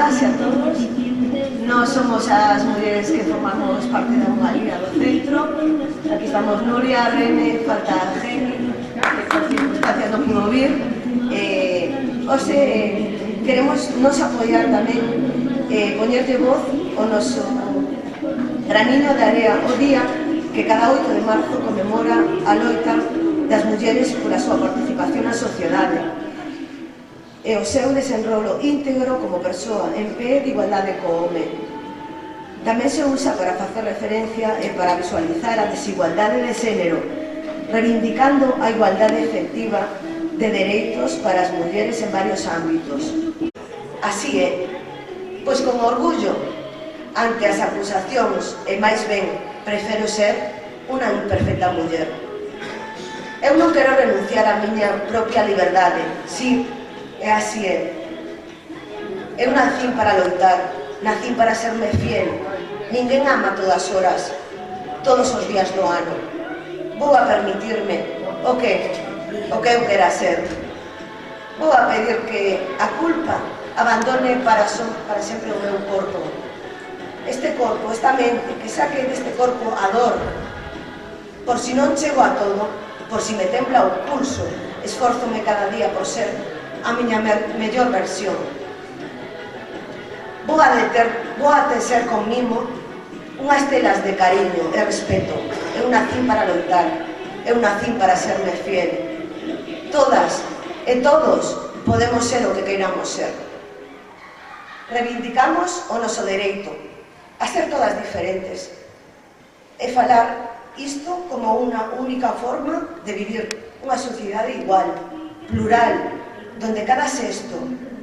todas e a todos. Nós somos as mulleres que formamos parte da unha liga do centro. Aquí estamos Nuria, Rene, falta Geni, que por circunstancias non pudo vir. Hoxe queremos nos apoiar tamén, poñerte voz o noso graniño de area o día que cada 8 de marzo conmemora a loita das mulleres pola súa participación na sociedade e o seu desenrolo íntegro como persoa en pé de igualdade co home. Tamén se usa para facer referencia e para visualizar a desigualdade de xénero, reivindicando a igualdade efectiva de dereitos para as mulleres en varios ámbitos. Así é, pois con orgullo ante as acusacións e máis ben prefiro ser unha imperfecta muller. Eu non quero renunciar á miña propia liberdade, si, é así é. Eu nacín para loitar, nacín para serme fiel. Ninguén ama todas horas, todos os días do ano. Vou a permitirme o que eu quera ser. Vou a pedir que a culpa abandone para sempre o meu corpo. Este corpo, esta mente, que saque deste corpo a dor. Por si non chego a todo, por si me tembla o pulso, esfórzome cada día por ser a miña mellor versión. Vou a tecer con mimo unhas telas de cariño e respeto. Eu nacín para loitar, eu nacín para serme fiel. Todas e todos podemos ser o que queiramos ser. Reivindicamos o noso dereito a ser todas diferentes e falar isto como unha única forma de vivir unha sociedade igual, plural, donde cada xesto,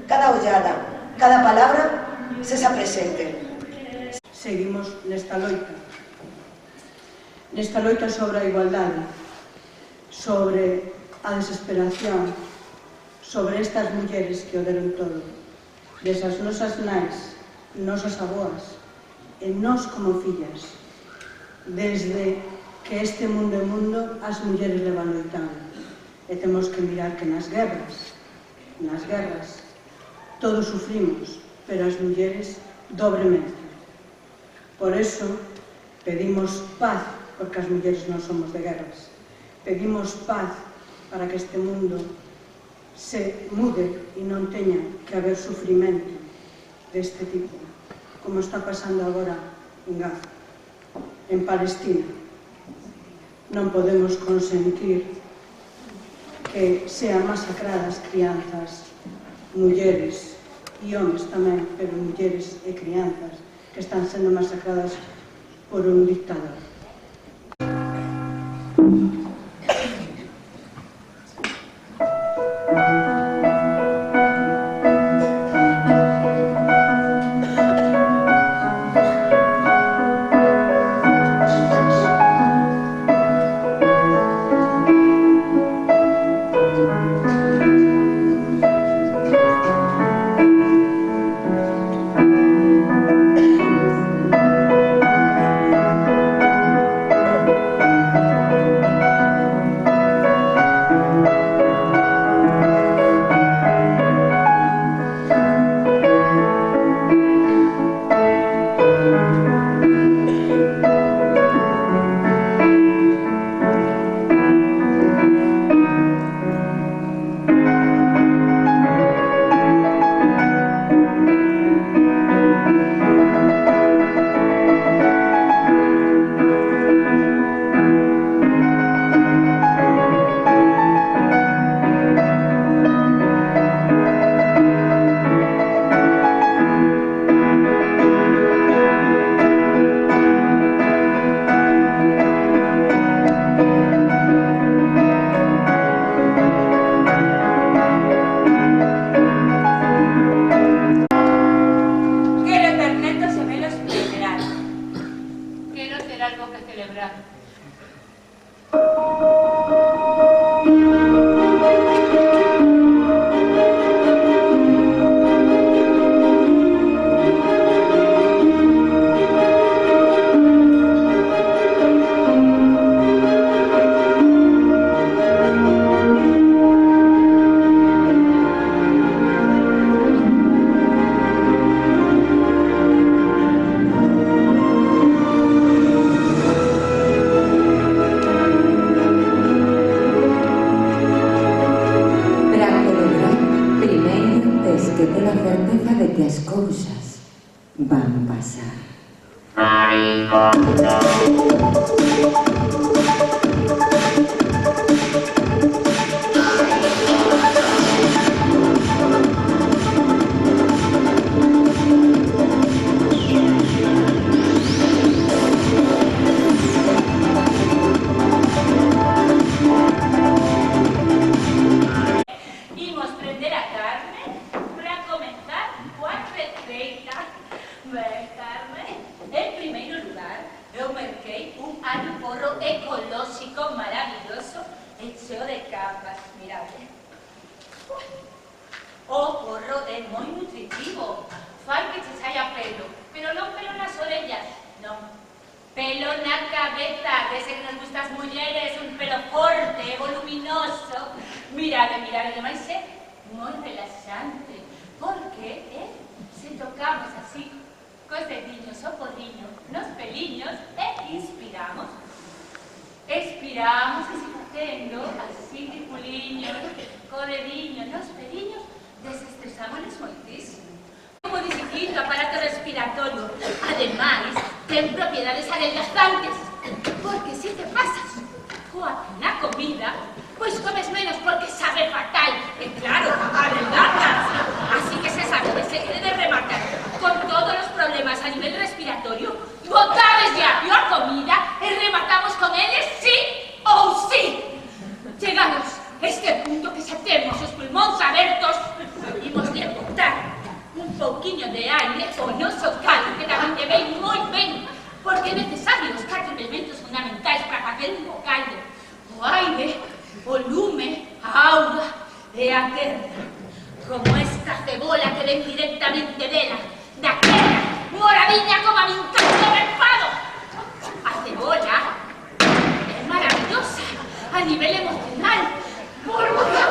cada ollada, cada palabra sexa presente. Seguimos nesta loita sobre a igualdade, sobre a desesperación, sobre estas mulleres que o deron todo, desas nosas nais, nosas aboas, e nós como fillas, desde que este mundo é mundo, as mulleres levan loitando. E temos que mirar que nas guerras, todos sufrimos, pero as mulleres dobremente. Por eso, pedimos paz, porque as mulleres non somos de guerras. Pedimos paz para que este mundo se mude e non teña que haber sufrimento deste tipo, como está pasando agora en Gaza, en Palestina. Non podemos consentir que sean masacradas crianzas, mulleres e homes tamén, pero mulleres e crianzas que están sendo masacradas por un dictador. as cousas van pasar. Imos prender a carne para comenzar coa receita. Ben, Carmen, en primeiro lugar, eu merquei un alho porro ecolóxico maravilloso e cheo de capas, mirade. O porro é moi nutritivo, fai que che saia pelo, pero non pelo nas orellas, non. Pelo na cabeza, dese que nos gustas mulleres, un pelo forte, voluminoso. Mirade, mirade, demais é moi relaxante, porque se tocamos así, cos dediños o porriño, nos peliños, e inspiramos. Expiramos así facendo, así circuliños, co dediño, nos peliños, desestresámonos moitísimo. Como distinto aparato respiratorio, ademais, ten propiedades adelgazantes, porque se te pasas na comida, pois comes menos porque sabe fatal, e claro, adelgazas. Así que se sabe de secreto de rematar con todos os problemas a nivel respiratorio, botades ya a comida e rematamos con eles sí ou sí. Chegamos a este punto que xa temos os pulmóns abertos, imos de botar un pouquiño de aire o noso caldo, que tamén lle vei moi ben, porque é necesario os 4 elementos fundamentais para facer un bo caldo: o aire, o lume, a auga e a terra. Como esta cebola que ven directamente dela, daquela moradiña como a min todo repado. A cebola é maravillosa a nivel emocional, porque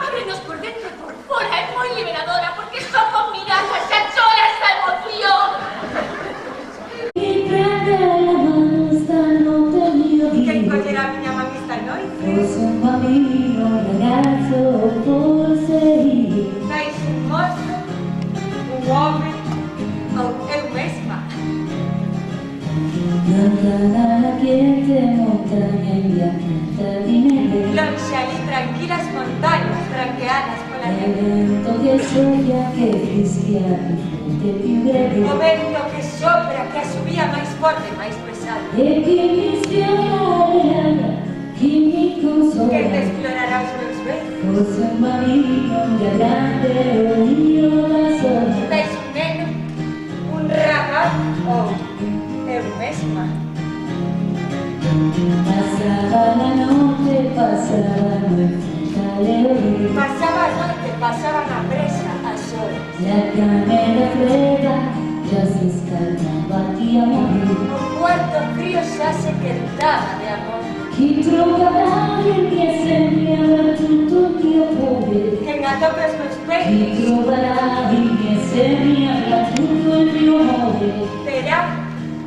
ábrenos por dentro e por fora, é moi liberadora, porque só con mirarla xa chora esta emoción. Quen coller a miña mami esta noite? Vais un mozo, un home ou eu mesma? Lonxe ali tranquilas montañas branqueadas pola neve. O vento que sopra, que asubía máis forte, máis pesado. Que te explorará os meus beizos. Tais un neno, un rapaz ou eu mesma? Pasaba a noite, pasaba na presa as horas. O cuarto frío xa se quentaba de amor. Quen atope os meus peitos terá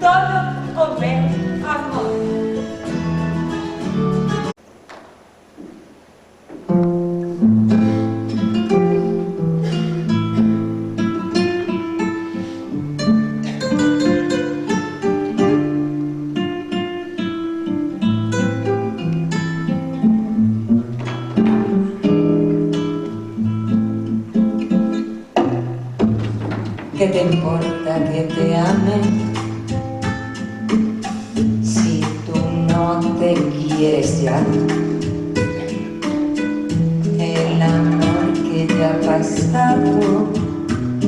todo o meu amor. ¿Qué te importa que te ame si tú no te quieres ya? El amor que ya ha pasado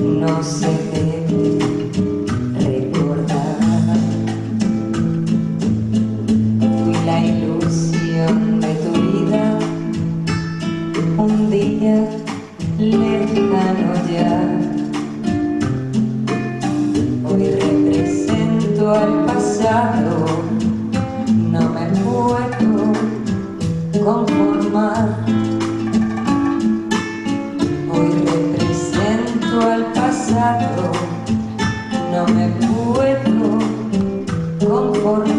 no se debe recordar. Fui la ilusión de tu vida, un día lejano ya. Hoy represento al pasado, no me puedo conformar. Hoy represento al pasado, no me puedo conformar.